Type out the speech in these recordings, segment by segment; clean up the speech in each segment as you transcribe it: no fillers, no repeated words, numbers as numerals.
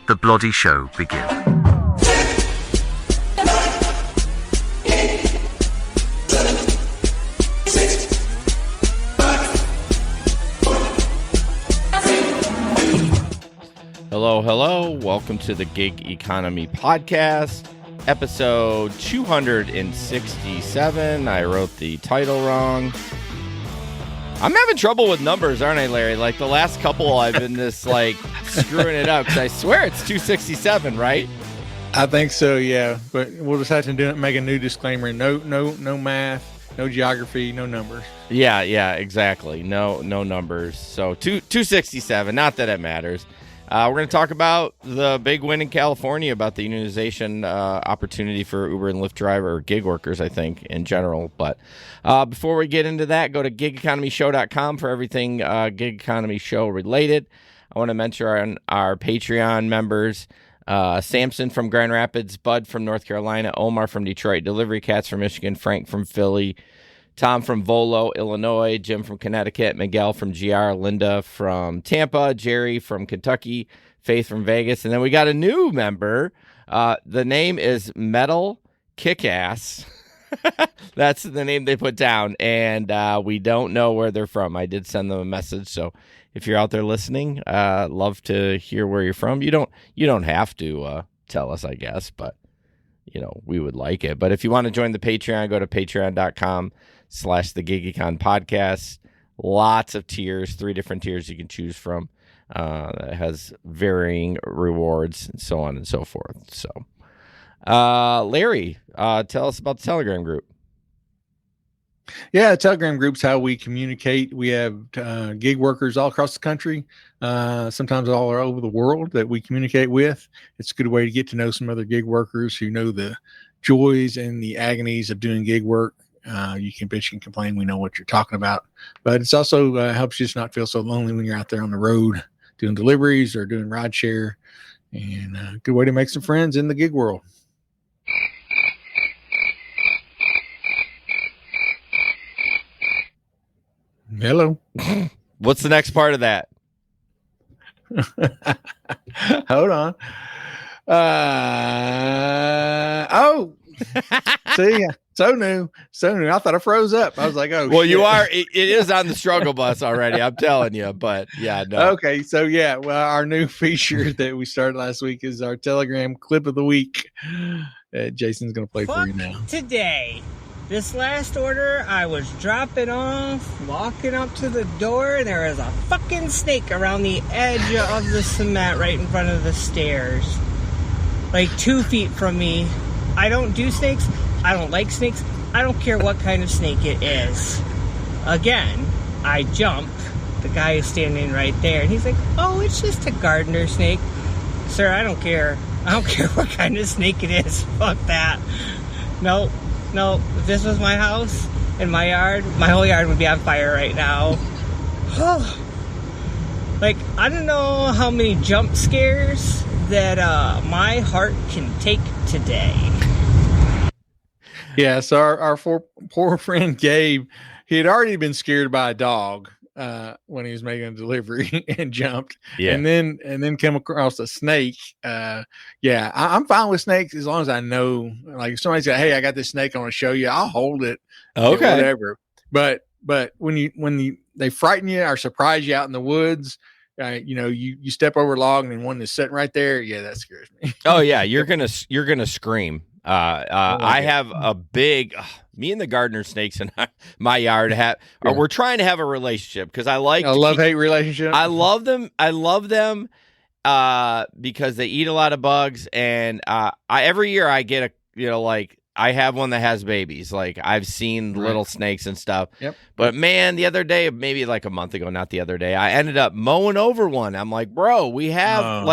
the bloody show begin. Hello, hello. Welcome to the Gig Economy Podcast, episode 267. I wrote the title wrong. I'm having trouble with numbers, aren't I, Larry? Like the last couple, I've been screwing it up because I swear it's 267, right? I think so, yeah. But we'll just have to make a new disclaimer. No math, no geography, no numbers. Yeah, exactly. No numbers. So 267. Not that it matters. We're going to talk about the big win in California about the unionization opportunity for Uber and Lyft driver or gig workers, I think, in general. But before we get into that, go to gigeconomyshow.com for everything gig economy show related. I want to mention our Patreon members, Samson from Grand Rapids, Bud from North Carolina, Omar from Detroit, Delivery Cats from Michigan, Frank from Philly, Tom from Volo, Illinois, Jim from Connecticut, Miguel from GR, Linda from Tampa, Jerry from Kentucky, Faith from Vegas. And then we got a new member. The name is Metal Kickass. That's the name they put down. And we don't know where they're from. I did send them a message. So if you're out there listening, love to hear where you're from. You don't have to tell us, I guess, but we would like it. But if you want to join the Patreon, go to patreon.com/the Gig Econ Podcast. Lots of tiers, 3 different tiers you can choose from. That has varying rewards and so on and so forth. So, Larry, tell us about the Telegram group. Yeah, the Telegram group's how we communicate. We have gig workers all across the country, sometimes all over the world that we communicate with. It's a good way to get to know some other gig workers who know the joys and the agonies of doing gig work. You can bitch and complain. We know what you're talking about. But it's also helps you just not feel so lonely when you're out there on the road doing deliveries or doing rideshare. And a good way to make some friends in the gig world. Hello. What's the next part of that? Hold on. See, so new. I thought I froze up. I was like, oh, well, shit. you are. It is on the struggle bus already. I'm telling you. But yeah, no. Okay, so yeah, well, our new feature that we started last week is our Telegram clip of the week. Jason's going to play for you now. Today. This last order, I was dropping off, walking up to the door, and there was a fucking snake around the edge of the cement right in front of the stairs. Like 2 feet from me. I don't do snakes. I don't like snakes. I don't care what kind of snake it is. Again, I jump. The guy is standing right there, and he's like, oh, it's just a gardener snake. Sir, I don't care. I don't care what kind of snake it is. Fuck that. No, if this was my house and my yard, my whole yard would be on fire right now. Like, I don't know how many jump scares that my heart can take today. Yeah, so our poor friend Gabe, he had already been scared by a dog when he was making a delivery and jumped. Yeah. And then came across a snake. I'm fine with snakes as long as I know. Like if somebody said, hey, I got this snake I want to show you, I'll hold it. Okay. Whatever. But when they frighten you or surprise you out in the woods, you step over a log and then one is sitting right there. Yeah, that scares me. Oh yeah, you're gonna scream. I have a big. Me and the gardener snakes in my yard we're trying to have a relationship because I like a love-hate relationship. I love them because they eat a lot of bugs, and every year I get I have one that has babies. Like I've seen little snakes and stuff. Yep. But man, the other day, maybe like a month ago, not the other day, I ended up mowing over one. I'm like, bro, we have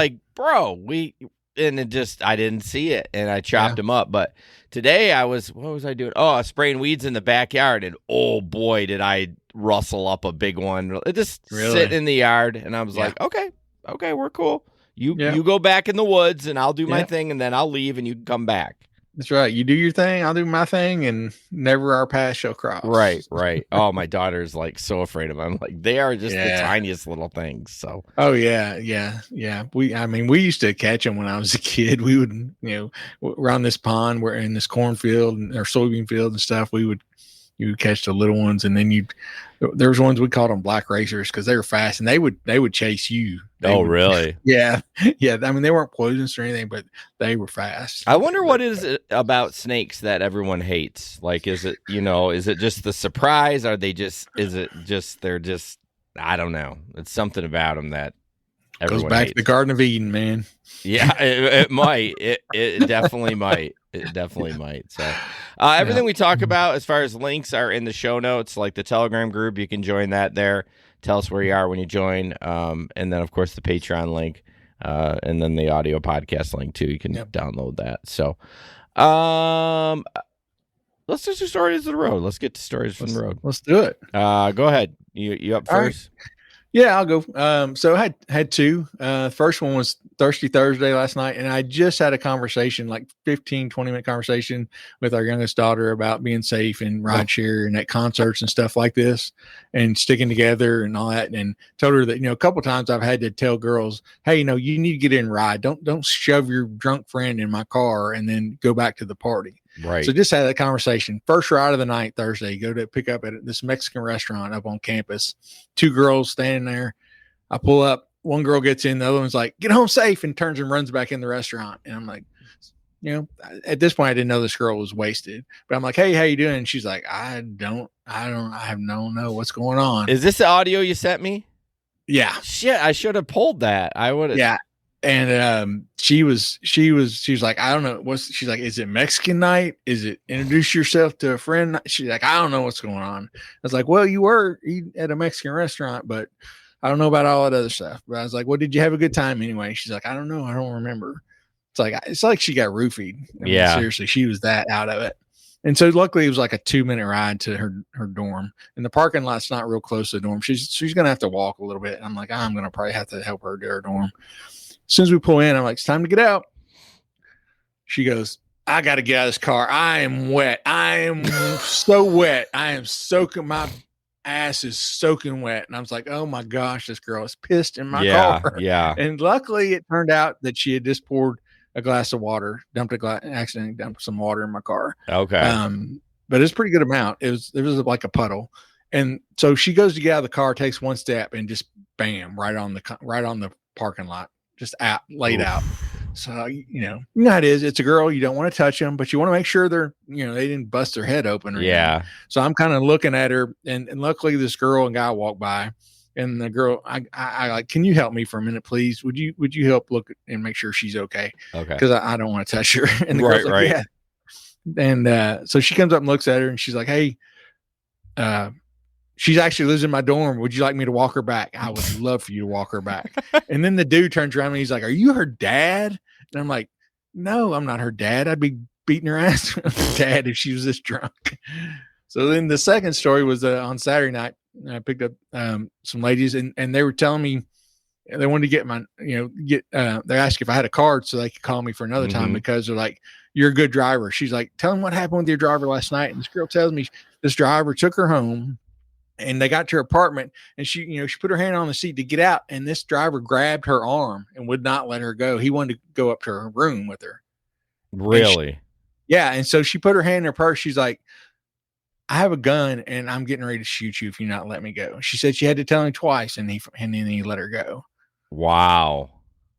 and it just, I didn't see it, and I chopped him up. But today what was I doing? Oh, I was spraying weeds in the backyard, and oh boy, did I rustle up a big one. It just sitting in the yard, and I was like, okay, we're cool. You go back in the woods, and I'll do my thing, and then I'll leave, and you can come back. That's right. You do your thing, I'll do my thing, and never our paths shall cross. Right. Oh, my daughter's like so afraid of them. I'm like, they are just the Yeah. tiniest little things. So, Oh yeah. We used to catch them when I was a kid. We would, around this pond, we're in this cornfield or soybean field and stuff. You would catch the little ones, and then there was ones we called them black racers because they were fast, and they would chase you. Really? Yeah. I mean, they weren't poisonous or anything, but they were fast. I wonder what is it about snakes that everyone hates. Like, is it just the surprise? Are they just? Is it just they're just? I don't know. It's something about them that everyone goes back hates. to the Garden of Eden, man. Yeah, it might. It definitely might. It definitely might. So, everything we talk about as far as links are in the show notes, like the Telegram group. You can join that there. Tell us where you are when you join. And then, of course, the Patreon link, and then the audio podcast link, too. You can download that. So, let's just do stories of the road. Let's get to stories from the road. Let's do it. Go ahead. You up first? Right. Yeah, I'll go. So I had two. First one was Thirsty Thursday last night, and I just had a conversation, like 15, 20-minute conversation with our youngest daughter about being safe and rideshare and at concerts and stuff like this and sticking together and all that. And told her that, a couple of times I've had to tell girls, hey, you need to get in and ride. Don't shove your drunk friend in my car and then go back to the party. Right. So just had that conversation. First ride of the night, Thursday, go to pick up at this Mexican restaurant up on campus. Two girls standing there. I pull up. One girl gets in. The other one's like, get home safe, and turns and runs back in the restaurant. And I'm like, at this point, I didn't know this girl was wasted. But I'm like, hey, how you doing? And she's like, I don't know what's going on. Is this the audio you sent me? Yeah. Shit, I should have pulled that. I would have. Yeah. And she was like, I don't know. She's like, is it Mexican night? Is it introduce yourself to a friend? She's like, I don't know what's going on. I was like, well, you were at a Mexican restaurant, but I don't know about all that other stuff. But I was like, well, did you have a good time anyway? She's like, I don't know. I don't remember. It's like she got roofied. I mean, seriously, she was that out of it. And so luckily it was like a 2-minute ride to her dorm, and the parking lot's not real close to the dorm. She's going to have to walk a little bit. And I'm like, I'm going to probably have to help her to her dorm. As soon as we pull in, I'm like, it's time to get out. She goes, I got to get out of this car. I am wet. I am so wet. I am soaking. My ass is soaking wet. And I was like, oh my gosh, this girl is pissed in my car. Yeah. And luckily it turned out that she had just poured a glass of water, accidentally dumped some water in my car. Okay. But it's a pretty good amount. It was like a puddle. And so she goes to get out of the car, takes one step, and just bam, right on the parking lot. Just laid out. So, you know how it is. It's a girl. You don't want to touch them, but you want to make sure they didn't bust their head open. Or anything. So I'm kind of looking at her, and luckily this girl and guy walked by, and the girl, I like, can you help me for a minute, please? Would you help look and make sure she's okay? Okay. Because I don't want to touch her. And the girl's like, yeah. And so she comes up and looks at her, and she's like, hey, she actually lives in my dorm. Would you like me to walk her back? I would love for you to walk her back. And then the dude turns around and he's like, are you her dad? And I'm like, no, I'm not her dad. I'd be beating her ass with her dad if she was this drunk. So then the second story was on Saturday night. I picked up some ladies and they were telling me they wanted to get my, they asked if I had a card so they could call me for another time because they're like, you're a good driver. She's like, tell them what happened with your driver last night. And this girl tells me this driver took her home. And they got to her apartment, and she put her hand on the seat to get out, and this driver grabbed her arm and would not let her go. He wanted to go up to her room with her. Really? And so she put her hand in her purse. She's like, I have a gun, and I'm getting ready to shoot you if you not let me go. She said she had to tell him twice, and then he let her go. Wow.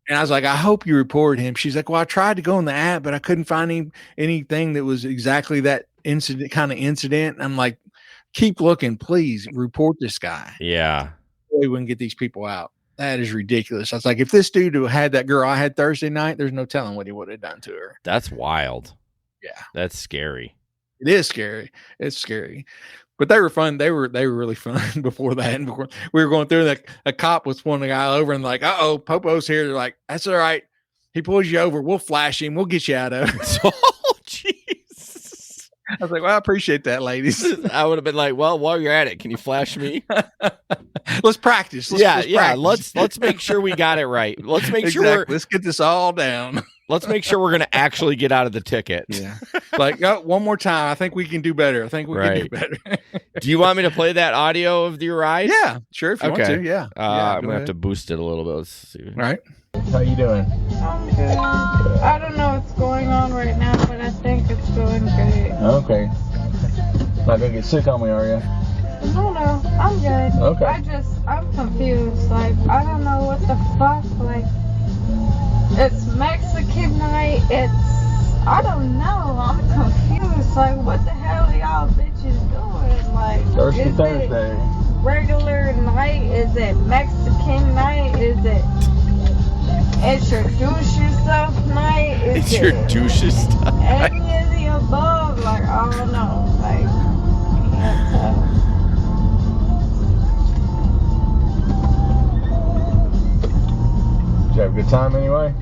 And I was like, I hope you reported him. She's like, well, I tried to go in the app, but I couldn't find anything that was exactly that incident. I'm like, keep looking, please report this guy. Yeah. We wouldn't get these people out. That is ridiculous. I was like, if this dude had that girl I had Thursday night, there's no telling what he would have done to her. That's wild. Yeah. That's scary. It is scary. It's scary. But they were fun. They were really fun before that. And before we were going through, like a cop was pulling a guy over and like, uh-oh, Popo's here. They're like, that's all right. He pulls you over. We'll flash him. We'll get you out of it. Oh, jeez. I was like, well, I appreciate that, ladies. I would have been like, well, while you're at it, can you flash me? Let's practice. Let's practice. Let's make sure we got it right. Let's make sure let's get this all down. let's make sure we're going to actually get out of the ticket. Yeah. Like, oh, one more time. I think we can do better. I think we can do better. Do you want me to play that audio of your ride? Yeah, sure. If you want to, yeah. I'm going to have to boost it a little bit. Let's see. All right. How you doing? I'm good. I don't know what's going on right now, but I think it's going great. Okay. Not gonna get sick on me, are you? No, I'm good. Okay. I'm confused. Like, I don't know what the fuck. Like, it's Mexican night. I don't know. I'm confused. Like, what the hell are y'all bitches doing? Like, Thursday. It regular night? Is it Mexican night? Is it introduce yourself night? Is Introduce yourself. any of the above? Like, I don't know. Like, can't tell. Did you have a good time anyway?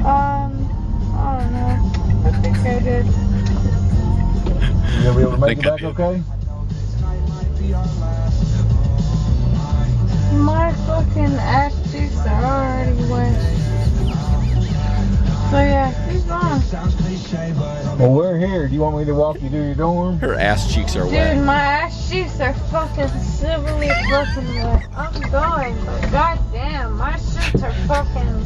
I don't know. I think I did. You gonna be able to make it back okay? My fucking ass cheeks are already wet. So yeah, he's gone. Well, we're here. Do you want me to walk you to your dorm? Her ass cheeks are Dude, wet. my ass cheeks are fucking civilly fucking wet. I'm going, but goddamn, my shits are fucking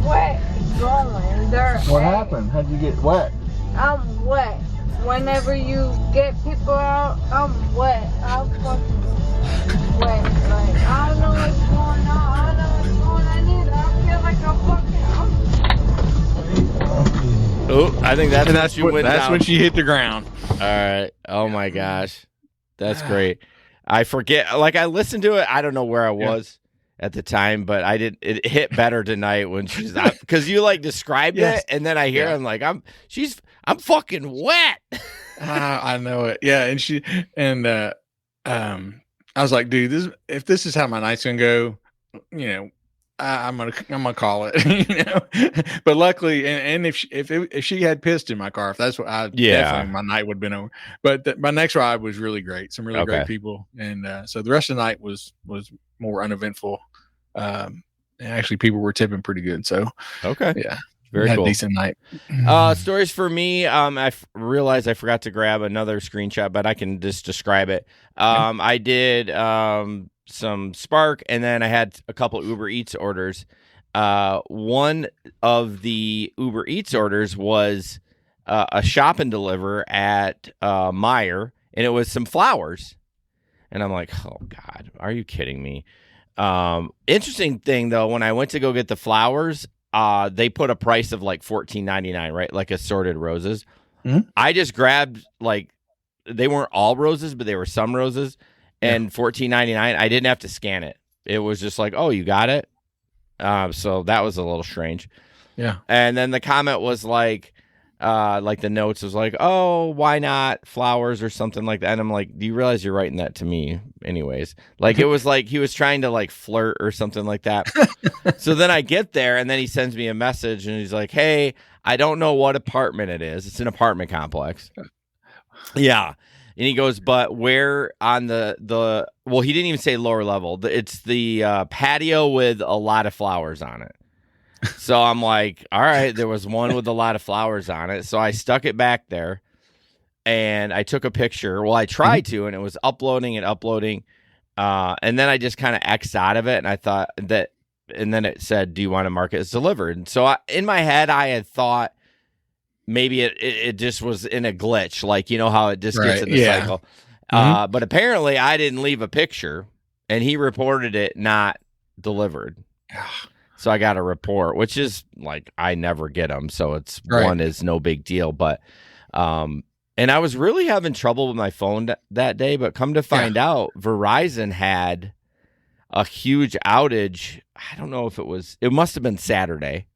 wet going. What happened? How'd you get wet? I'm wet. Whenever you get people out, I'm wet. I'm fucking wet. Like, I don't know what's going on. I don't know what's going on either. I feel like Oh, I think that's when she hit the ground. All right. Oh my gosh. That's great. I forget. Like, I listened to it. I don't know where I was at the time, but it hit better tonight when she's out, because you like described it, and then I hear I'm like, I'm fucking wet. I know it. Yeah. And I was like, dude, if this is how my night's gonna go, you know, I'm gonna call it. You know, but luckily, and if she had pissed in my car, if that's what definitely my night would have been over. But my next ride was really great. Some really great people, and so the rest of the night was more uneventful. And actually, people were tipping pretty good. So yeah. Very had cool. A decent night. Stories for me. I realized I forgot to grab another screenshot, but I can just describe it. I did some Spark, and then I had a couple Uber Eats orders. One of the Uber Eats orders was a shop and deliver at Meijer, and it was some flowers. And I'm like, oh God, are you kidding me? Interesting thing though, when I went to go get the flowers, they put a price of like $14.99, right? Like assorted roses. Mm-hmm. I just grabbed, like, they weren't all roses, but they were some roses, and $14.99. I didn't have to scan it. It was just like, oh, you got it. So that was a little strange. Yeah. And then the comment was like the notes was like, oh, why not flowers or something like that? And I'm like, do you realize you're writing that to me anyways? Like, it was like he was trying to like flirt or something like that. So then I get there, and then he sends me a message, and he's like, hey, I don't know what apartment it is. It's an apartment complex. Yeah. And he goes, but where on the well, he didn't even say lower level. It's the patio with a lot of flowers on it. So I'm like, all right, there was one with a lot of flowers on it. So I stuck it back there, and I took a picture. Well, I tried to, and it was uploading. And then I just kind of X'd out of it, and I thought that, and then it said, do you want to mark it as delivered? And so in my head, I had thought maybe it just was in a glitch, like, you know how it just gets in the cycle. But apparently I didn't leave a picture, and he reported it not delivered. So I got a report, which is like, I never get them. So it's one is no big deal. But, and I was really having trouble with my phone that day, but come to find out, Verizon had a huge outage. I don't know if it must have been Saturday.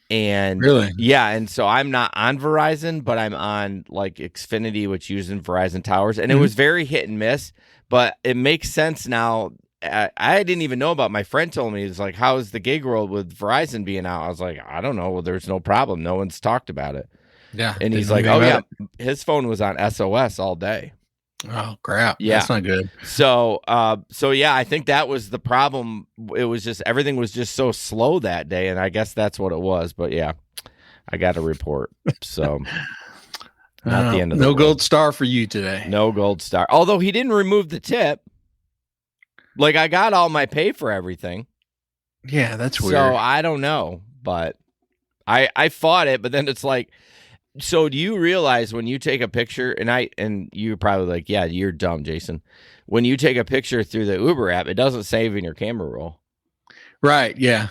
And and so I'm not on Verizon, but I'm on like Xfinity, which uses Verizon towers. And it was very hit and miss, but it makes sense now. I didn't even know about. My friend told me, it's like, how's the gig world with Verizon being out? I was like, I don't know. Well, there's no problem. No one's talked about it. Yeah. And he's like, oh yeah, his phone was on SOS all day. Oh crap! Yeah. That's not good. So yeah, I think that was the problem. It was just everything was just so slow that day, and I guess that's what it was. But yeah, I got a report. So not the end of the no world. gold star for you today. No gold star. Although he didn't remove the tip. Like I got all my pay for everything. Yeah, that's weird. So I don't know, but I fought it, but then it's like, so do you realize when you take a picture, and you're probably like, yeah, you're dumb, Jason. When you take a picture through the Uber app, it doesn't save in your camera roll. Right. Yeah.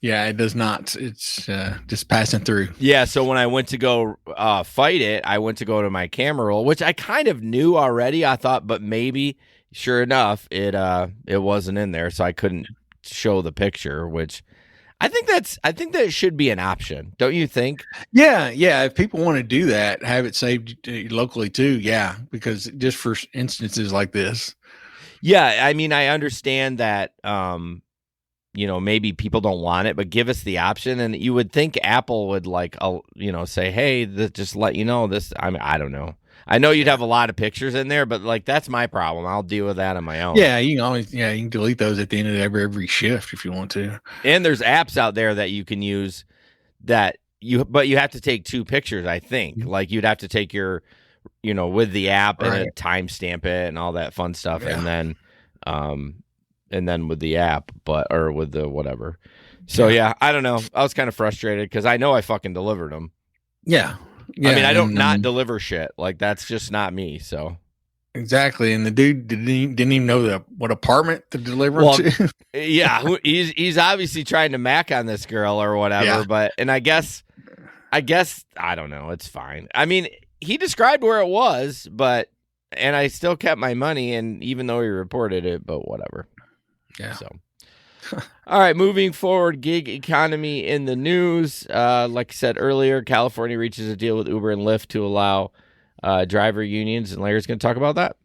Yeah, it does not. It's just passing through. Yeah, so when I went to go fight it, I went to go to my camera roll, which I kind of knew already. I thought, but maybe, sure enough, it wasn't in there, so I couldn't show the picture, which I think that should be an option, don't you think? Yeah, yeah. If people want to do that, have it saved locally too. Yeah, because just for instances like this. Yeah, I mean, I understand that. Maybe people don't want it, but give us the option, and you would think Apple would say, hey, just let you know this. I mean, I don't know. I know you'd have a lot of pictures in there, but like that's my problem. I'll deal with that on my own. Yeah, you can delete those at the end of every shift if you want to. And there's apps out there that you can use but you have to take 2 pictures, I think. Like you'd have to take your, with the app and timestamp it and all that fun stuff. Yeah. And then with the app, or with the whatever. So yeah, I don't know. I was kind of frustrated because I know I fucking delivered them. Yeah. Yeah, I mean, I don't not deliver shit. Like that's just not me. So exactly, and the dude didn't even know what apartment to deliver to. Yeah, he's obviously trying to mac on this girl or whatever. Yeah. But I guess I don't know. It's fine. I mean, he described where it was, and I still kept my money, and even though he reported it, but whatever. Yeah. So. All right, moving forward, gig economy in the news. Like I said earlier, California reaches a deal with Uber and Lyft to allow driver unions, and Larry's going to talk about that.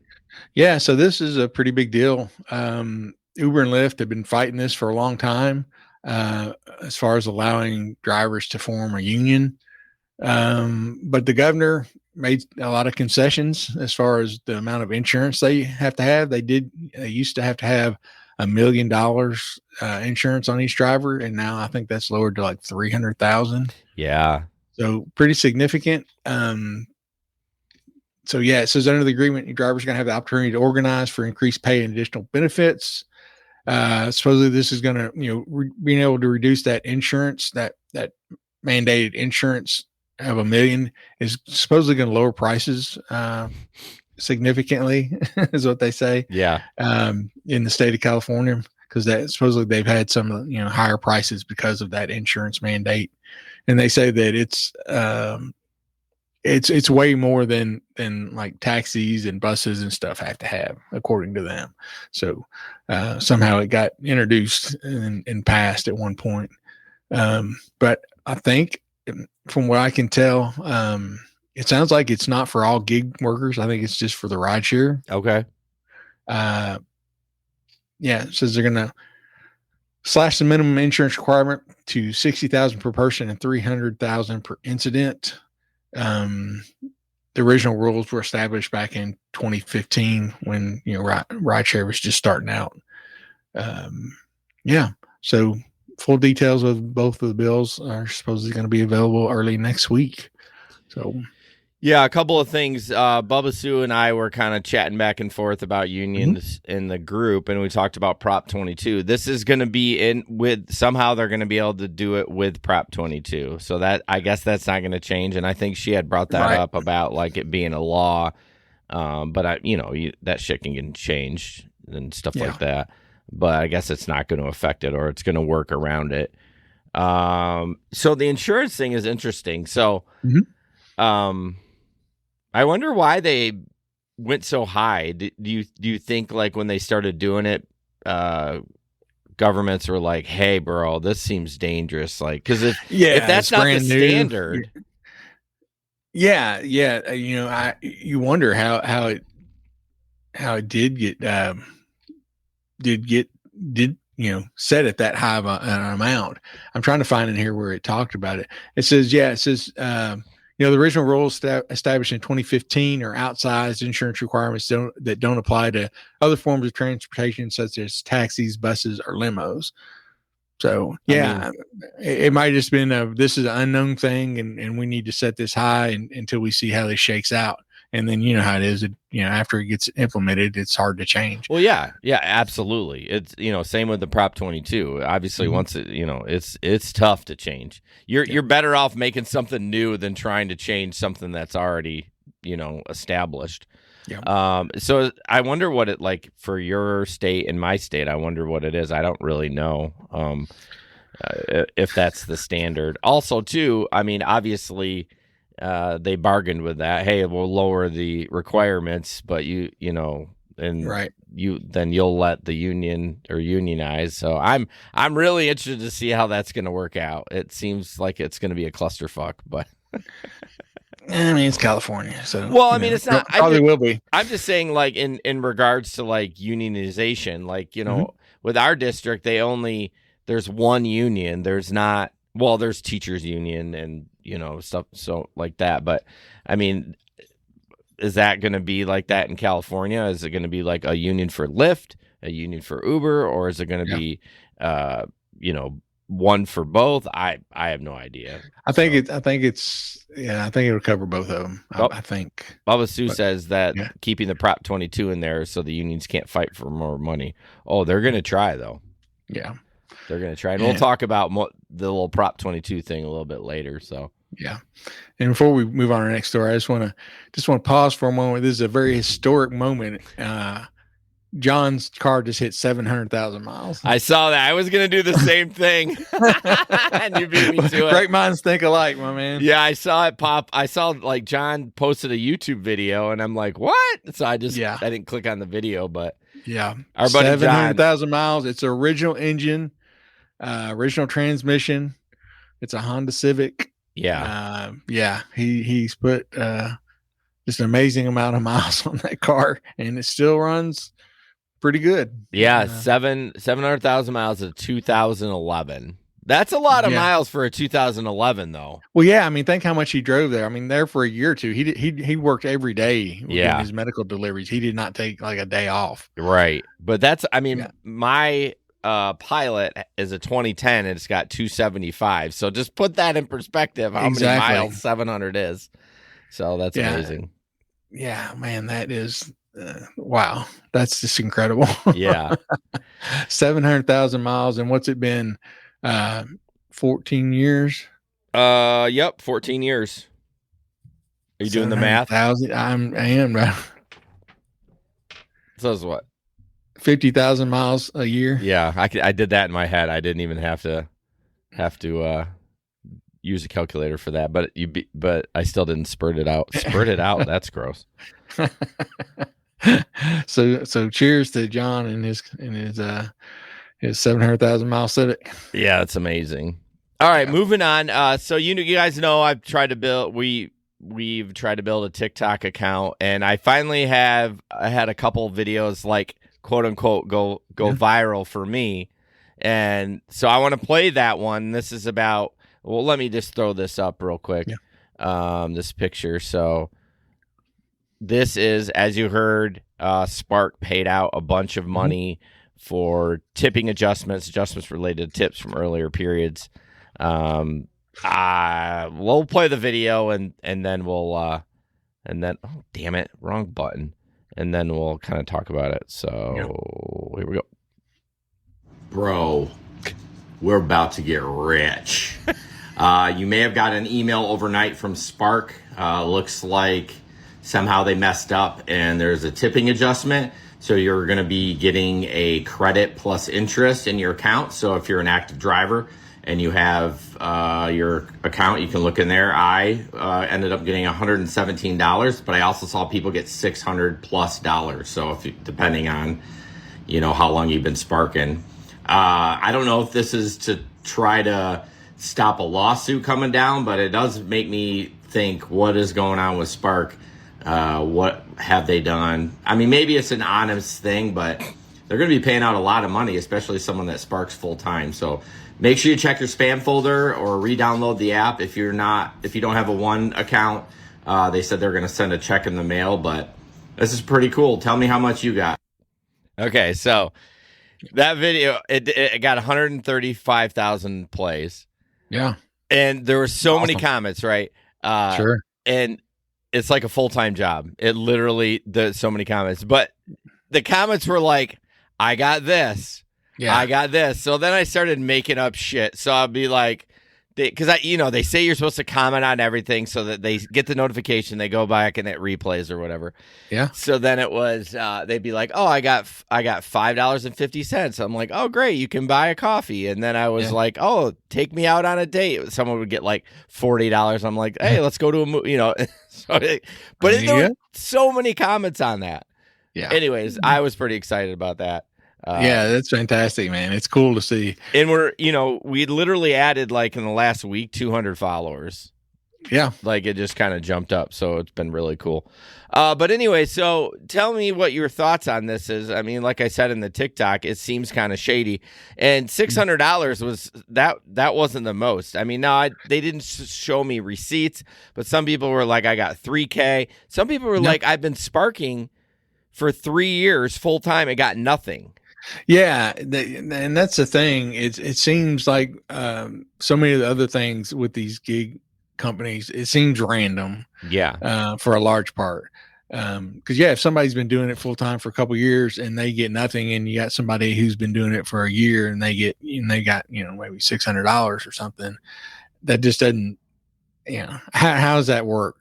Yeah, so this is a pretty big deal. Uber and Lyft have been fighting this for a long time as far as allowing drivers to form a union. But the governor made a lot of concessions as far as the amount of insurance they have to have. They used to have $1 million insurance on each driver, and now I think that's lowered to like 300,000. Yeah, so pretty significant. So yeah, it says under the agreement, your drivers are going to have the opportunity to organize for increased pay and additional benefits. Supposedly, this is going to being able to reduce that insurance, that mandated insurance of $1 million is supposedly going to lower prices significantly, is what they say. Yeah. In the state of California, because that supposedly they've had some higher prices because of that insurance mandate, and they say that it's way more than like taxis and buses and stuff have to have, according to them. So somehow it got introduced and passed at one point. But I think from what I can tell, it sounds like it's not for all gig workers. I think it's just for the rideshare. Okay. Yeah, it says they're going to slash the minimum insurance requirement to $60,000 per person and $300,000 per incident. The original rules were established back in 2015 when rideshare was just starting out. Yeah, so full details of both of the bills are supposedly going to be available early next week. So. Yeah, a couple of things. Bubba Sue and I were kind of chatting back and forth about unions in the group, and we talked about Prop 22. This is going to be somehow they're going to be able to do it with Prop 22. So that, I guess that's not going to change. And I think she had brought that up about like it being a law. But that shit can get changed and stuff like that. But I guess it's not going to affect it, or it's going to work around it. So the insurance thing is interesting. So, I wonder why they went so high. Do you think like when they started doing it, governments were like, "Hey, bro, this seems dangerous." Like, because if that's not the standard, you wonder how it did get set at that high of an amount. I'm trying to find in here where it talked about it. It says The original rules established in 2015 are outsized insurance requirements that don't apply to other forms of transportation, such as taxis, buses, or limos. So, yeah, it might have just been this is an unknown thing, and we need to set this high until we see how this shakes out. And then you know how it is. After it gets implemented, it's hard to change. Well, yeah, absolutely. It's same with the Prop 22. Obviously, once it it's tough to change. You're better off making something new than trying to change something that's already established. Yeah. So I wonder what it like for your state and my state. I wonder what it is. I don't really know if that's the standard. Also, too, I mean, obviously. They bargained with that. Hey, we'll lower the requirements, but you'll let the union or unionize. So I'm really interested to see how that's going to work out. It seems like it's going to be a clusterfuck, but I mean, it's California, so it's not. Probably will be. I'm just saying, like in regards to like unionization, like with our district, there's one union. There's not. Well, there's teachers union and stuff so like that. But I mean, is that going to be like that in California? Is it going to be like a union for Lyft, a union for Uber, or is it going to be one for both? I have no idea. I think it'll cover both of them. I think Bubba Sue says that keeping the Prop 22 in there so the unions can't fight for more money. Oh, they're going to try though. Yeah. They're going to try. And we'll talk about the little Prop 22 thing a little bit later. So, yeah. And before we move on to our next story, I just want to pause for a moment. This is a very historic moment. John's car just hit 700,000 miles. I saw that. I was going to do the same thing. And you beat me to it. Great minds think alike, my man. Yeah, I saw it pop. I saw like John posted a YouTube video and I'm like, what? So I didn't click on the video, but yeah. Our buddy 700,000 miles. It's original engine. Original transmission. It's a Honda Civic. Yeah. He's put just an amazing amount of miles on that car, and it still runs pretty good. Yeah, 700,000 miles of 2011. That's a lot of miles for a 2011, though. Well, yeah. I mean, think how much he drove there. I mean, there for a year or two. He worked every day. Yeah. His medical deliveries. He did not take like a day off. Right. But that's. I mean, my. Pilot is a 2010 and it's got 275. So just put that in perspective how many miles 700 is. So that's amazing. Yeah, man, that is wow. That's just incredible. Yeah. 700,000 miles, and what's it been 14 years? Yep, 14 years. Are you doing the math? I am right. So is what? 50,000 miles a year. Yeah, I did that in my head. I didn't even have to use a calculator for that. But I still didn't spurt it out. Spurt it out. That's gross. So cheers to John and his 700,000 mile Civic. Yeah, that's amazing. All right, moving on. So you guys know I've tried to build. We've tried to build a TikTok account, and I finally had a couple of videos like, quote unquote, go viral for me. And so I want to play that one. This is about, well, let me just throw this up real quick. Yeah. This picture. So this is, as you heard, Spark paid out a bunch of money for tipping adjustments related to tips from earlier periods. We'll play the video and then we'll, oh, damn it, wrong button. And then we'll kind of talk about it. So Here we go. Bro, we're about to get rich. You may have got an email overnight from Spark. Looks like somehow they messed up and there's a tipping adjustment. So you're going to be getting a credit plus interest in your account. So if you're an active driver and you have your account, you can look in there. I ended up getting $117, but I also saw people get $600+. So depending on, how long you've been sparking. I don't know if this is to try to stop a lawsuit coming down, but it does make me think, what is going on with Spark? What have they done? I mean, maybe it's an honest thing, but they're going to be paying out a lot of money, especially someone that Sparks full time. So make sure you check your spam folder or re-download the app if you don't have a one account. They said they're going to send a check in the mail, but this is pretty cool. Tell me how much you got. Okay, so that video, it got 135,000 plays. Yeah. And there were so Awesome. many comments, right? Sure. And it's like a full-time job. It literally, there's so many comments. But the comments were like, I got this. Yeah. I got this. So then I started making up shit. So I'll be like, because they say you're supposed to comment on everything so that they get the notification, they go back and it replays or whatever. Yeah. So then it was they'd be like, oh, I got $5.50. I'm like, oh, great, you can buy a coffee. And then I was like, oh, take me out on a date. Someone would get like $40. I'm like, hey, let's go to a movie. But there were so many comments on that. Yeah. Anyways, I was pretty excited about that. Yeah, that's fantastic, man. It's cool to see. And we literally added like in the last week 200 followers. Yeah. Like it just kind of jumped up. So it's been really cool. But anyway, so tell me what your thoughts on this is. I mean, like I said in the TikTok, it seems kind of shady. And $600 was that wasn't the most. I mean, no, they didn't show me receipts, but some people were like, I got $3,000. Some people were like, I've been sparking for 3 years full time and got nothing. Yeah, and that's the thing. It seems like so many of the other things with these gig companies, it seems random. Yeah. For a large part, because if somebody's been doing it full time for a couple of years and they get nothing, and you got somebody who's been doing it for a year and they got maybe $600 or something, that just doesn't. How does that work?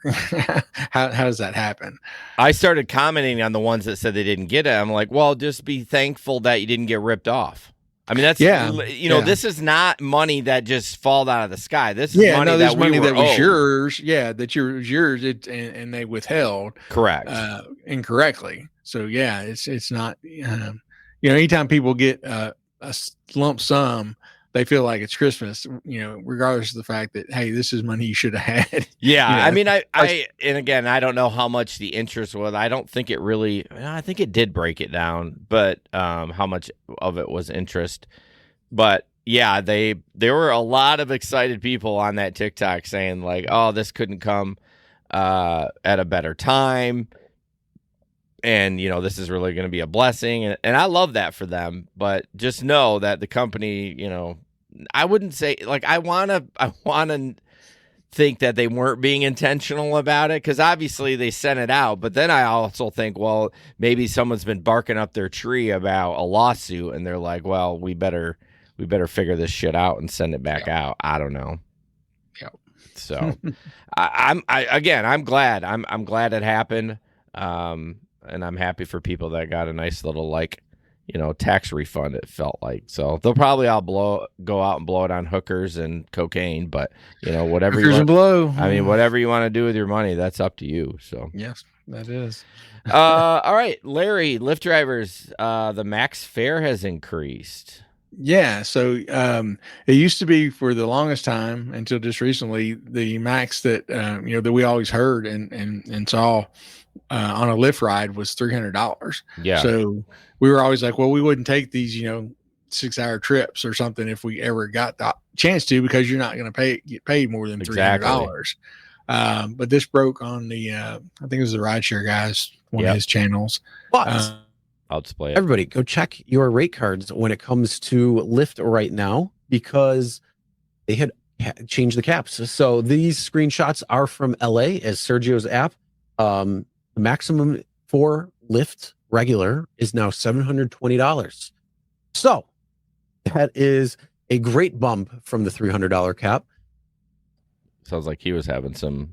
how does that happen? I started commenting on the ones that said they didn't get it. I'm like, well, just be thankful that you didn't get ripped off. I mean, that's this is not money that just falls out of the sky. This is money that was yours. Yeah, that was yours. And they withheld correct incorrectly. So it's not. Anytime people get a lump sum, they feel like it's Christmas, regardless of the fact that, hey, this is money you should have had. Yeah. I mean, and again, I don't know how much the interest was. I don't think it really, I think it did break it down, but how much of it was interest. But yeah, there were a lot of excited people on that TikTok saying like, oh, this couldn't come at a better time. And, this is really going to be a blessing. And I love that for them. But just know that the company, I wouldn't say like I want to think that they weren't being intentional about it, because obviously they sent it out. But then I also think, well, maybe someone's been barking up their tree about a lawsuit and they're like, well, we better figure this shit out and send it back out. I don't know. Yeah. So I'm glad. I'm glad it happened. And I'm happy for people that got a nice little tax refund. It felt like, so they'll probably all go out and blow it on hookers and cocaine. But whatever hookers and blow. I mean, whatever you want to do with your money, that's up to you. So yes, that is. All right, Larry, Lyft drivers, the max fare has increased. Yeah, so it used to be for the longest time until just recently the max that that we always heard and saw on a Lyft ride was $300. Yeah. So we were always like, well, we wouldn't take these 6-hour trips or something if we ever got the chance to, because you're not going to get paid more than $300. But this broke on the I think it was the Rideshare guys, one of his channels. But I'll display it. Everybody, go check your rate cards when it comes to Lyft right now, because they had changed the caps. So these screenshots are from LA as Sergio's app. The maximum for Lyft regular is now $720. So that is a great bump from the $300 cap. Sounds like he was having some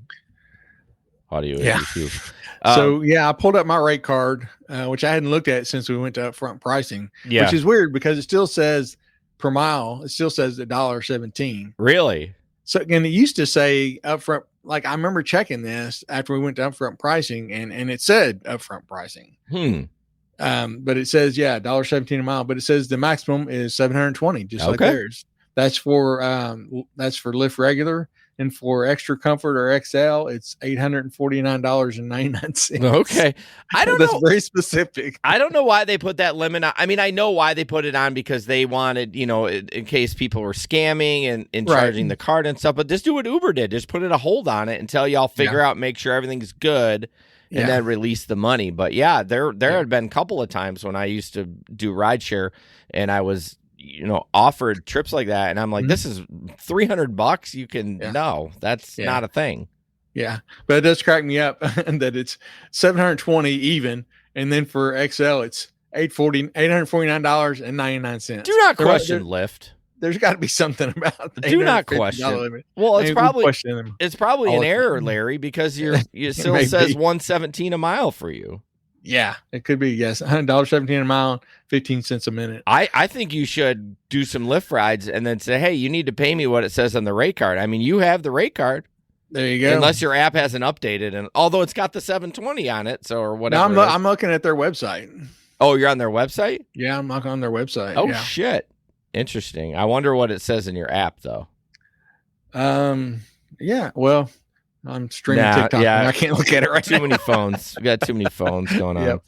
audio issues. So I pulled up my rate card, which I hadn't looked at since we went to upfront pricing, which is weird because it still says per mile. It still says $1.17. Really? So again, it used to say upfront. Like I remember checking this after we went to upfront pricing, and it said upfront pricing. But it says $1.17 a mile. But it says the maximum is $720, just like theirs. That's for Lyft regular, and for extra comfort or XL, it's $849.99. Okay. I don't That's know. very specific. I don't know why they put that limit on. I mean, I know why they put it on because they wanted, in case people were scamming and charging the card and stuff. But just do what Uber did. Just put a hold on it until y'all figure out, make sure everything's good, and then release the money. But yeah, there had been a couple of times when I used to do rideshare and I was, offered trips like that. And I'm like, this is $300. You can, no, that's not a thing. Yeah. But it does crack me up that it's $720 even. And then for XL, it's $849.99. Do not question Lyft. There's got to be something about the do not question. Limit. Well, it's probably an error, Larry, because it still says $117 a mile for you. Yeah, it could be. Yes, $117 a mile, 15 cents a minute. I think you should do some Lyft rides and then say, hey, you need to pay me what it says on the rate card. I mean, you have the rate card. There you go. Unless your app hasn't updated, and although it's got the 720 on it, or whatever. No, I'm looking at their website. Oh, you're on their website? Yeah, I'm looking on their website. Oh shit, interesting. I wonder what it says in your app though. Yeah. Well, I'm streaming TikTok. Yeah, I can't look at it right now. Too many phones. We got too many phones going on.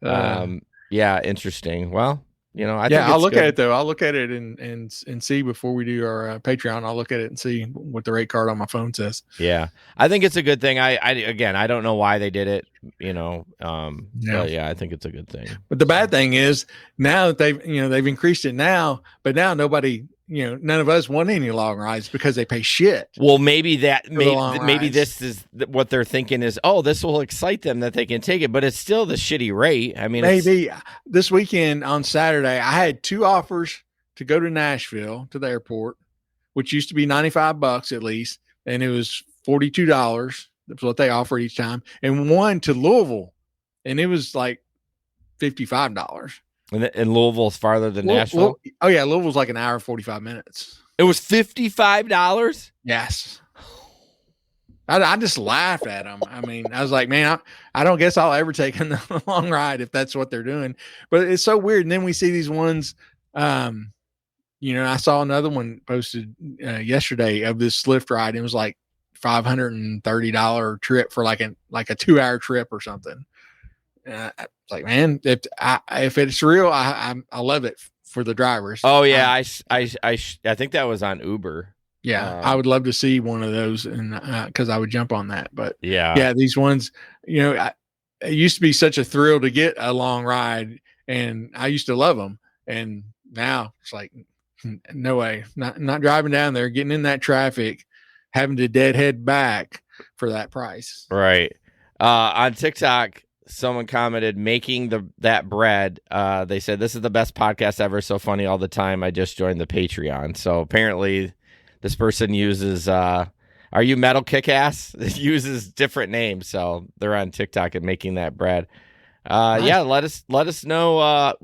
Yep. Yeah, interesting. Well, I think I'll look at it though. I'll look at it and see before we do our Patreon. I'll look at it and see what the rate card on my phone says. Yeah, I think it's a good thing. I don't know why they did it. But yeah, I think it's a good thing. But the bad thing is now that they've increased it now, but now nobody. None of us want any long rides because they pay shit. Well, maybe this is what they're thinking is, this will excite them that they can take it, but it's still the shitty rate. I mean, maybe this weekend on Saturday, I had 2 offers to go to Nashville to the airport, which used to be $95 at least, and it was $42. That's what they offer each time, and one to Louisville, and it was like $55. And Louisville's farther than Nashville? Louisville's like an hour and 45 minutes. It was $55? Yes. I just laughed at them. I mean, I was like, man, I don't guess I'll ever take a long ride if that's what they're doing. But it's so weird. And then we see these ones, I saw another one posted yesterday of this Lyft ride. It was like $530 trip for like a 2-hour trip or something. It's like, man, if it's real, I love it for the drivers. Oh yeah, I think that was on Uber. Yeah, I would love to see one of those, and because I would jump on that. But yeah, these ones, it used to be such a thrill to get a long ride, and I used to love them, and now it's like, no way, not driving down there, getting in that traffic, having to deadhead back for that price. Right. On TikTok, someone commented, making that bread. They said, this is the best podcast ever. So funny all the time. I just joined the Patreon. So apparently this person uses, are you Metal Kick-Ass? It uses different names. So they're on TikTok and making that bread. Nice. Yeah. Let us know,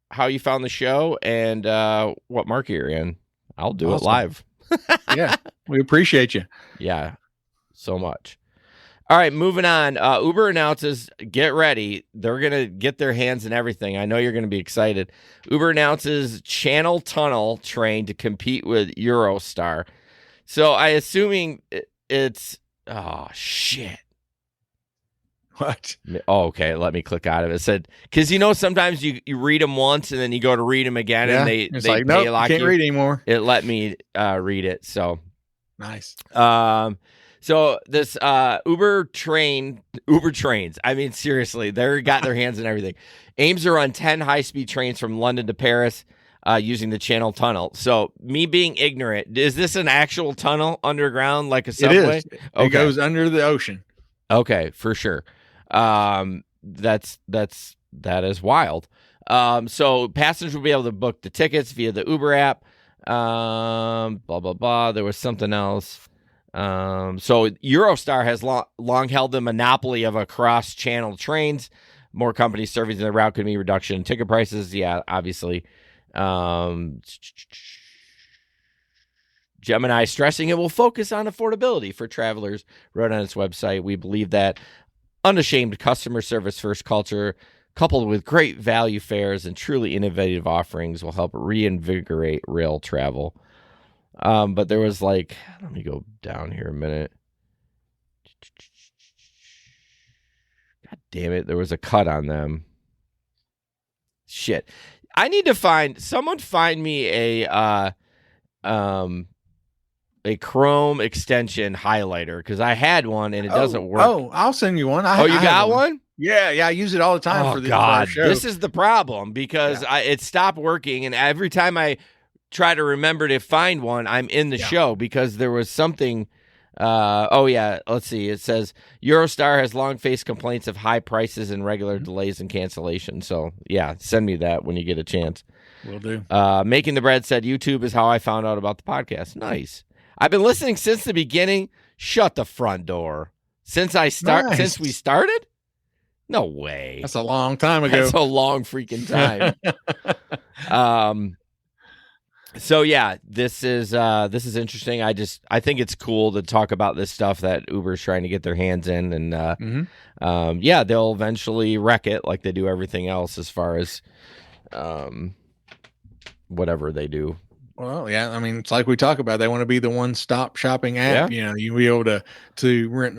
how you found the show and, what market you're in. I'll do it live. Yeah. We appreciate you. Yeah. So much. All right, moving on. Uber announces, get ready. They're going to get their hands in everything. I know you're going to be excited. Uber announces Channel Tunnel train to compete with Eurostar. So I assuming it's, oh, shit. What? Oh, okay. Let me click out of it. It said, because sometimes you read them once and then you go to read them again and they nope, can't read anymore. It let me read it. So nice. So this Uber trains, I mean, seriously, they're got their hands in everything. Aims to run 10 high-speed trains from London to Paris using the Channel Tunnel. So me being ignorant, is this an actual tunnel underground like a subway? It is. Okay. It goes under the ocean. Okay, for sure. That is wild. So passengers will be able to book the tickets via the Uber app. Blah, blah, blah. There was something else. So Eurostar has long held the monopoly of cross-channel trains. More companies serving the route could mean reduction in ticket prices. Yeah, obviously. Gemini stressing it will focus on affordability for travelers, wrote on its website. We believe that unashamed customer service first culture, coupled with great value fares and truly innovative offerings, will help reinvigorate rail travel. But there was like, let me go down here a minute. God damn it. There was a cut on them. Shit. I need to find me a Chrome extension highlighter because I had one and it doesn't work. Oh, I'll send you one. You got one? Yeah, I use it all the time for our show. This is the problem because it stopped working, and every time I try to remember to find one, I'm in the show because there was something. Let's see. It says Eurostar has long faced complaints of high prices and regular delays and cancellations. So yeah, send me that when you get a chance. Will do. Making the Bread said YouTube is how I found out about the podcast. Nice. I've been listening since the beginning. Shut the front door. Since we started? No way. That's a long time ago. That's a long freaking time. So yeah, this is interesting. I think it's cool to talk about this stuff that Uber's trying to get their hands in, and they'll eventually wreck it like they do everything else as far as whatever they do. Well, yeah, I mean, it's like we talk about. They want to be the one-stop shopping app. Yeah. You'll be able to rent,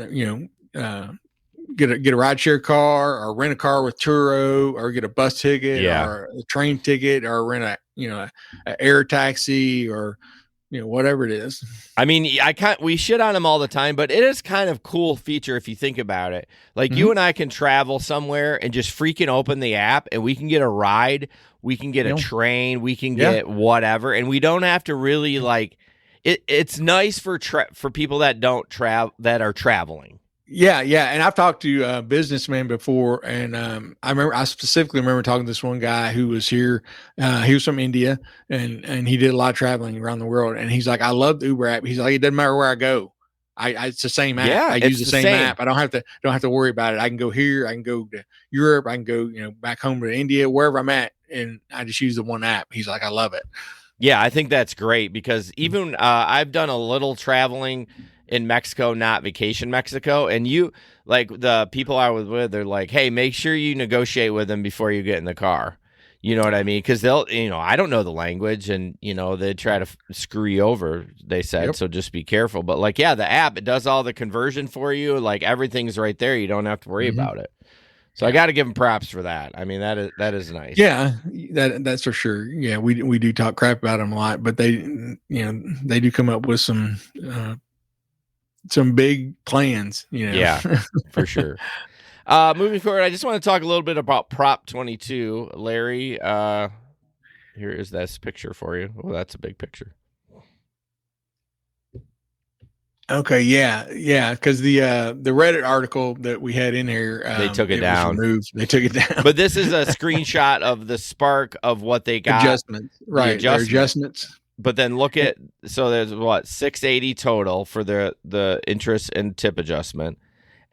get a rideshare car or rent a car with Turo or get a bus ticket or a train ticket or rent a air taxi or whatever it is. I mean, we shit on them all the time, but it is kind of cool feature if you think about it. Like you and I can travel somewhere and just freaking open the app and we can get a ride, we can get a train, we can get whatever, and we don't have to really like it. It's nice for people that don't that are traveling. Yeah, and I've talked to businessmen before, and I specifically remember talking to this one guy who was here. He was from India, and he did a lot of traveling around the world. And he's like, "I love the Uber app." He's like, "It doesn't matter where I go. It's the same app. Yeah, I use the same app. I don't have to worry about it. I can go here. I can go to Europe. I can go back home to India, wherever I'm at, and I just use the one app." He's like, "I love it." Yeah, I think that's great because even I've done a little traveling in Mexico, not vacation Mexico. And like the people I was with, they're like, hey, make sure you negotiate with them before you get in the car. You know what I mean? Because they'll, I don't know the language and, they try to screw you over, they said. Yep. So just be careful. But like, yeah, the app, it does all the conversion for you. Like everything's right there. You don't have to worry about it. So I got to give them props for that. I mean, that is nice. Yeah, that's for sure. Yeah, we do talk crap about them a lot, but they do come up with some big plans, Yeah, for sure. Moving forward, I just want to talk a little bit about Prop 22. Larry, here is this picture for you. Oh, that's a big picture. Okay, yeah, because the Reddit article that we had in here, they took it down. They took it down. But this is a screenshot of the Spark of what they got. Adjustments, right? Adjustments. But then look at, so there's what, $680 total for the interest and tip adjustment,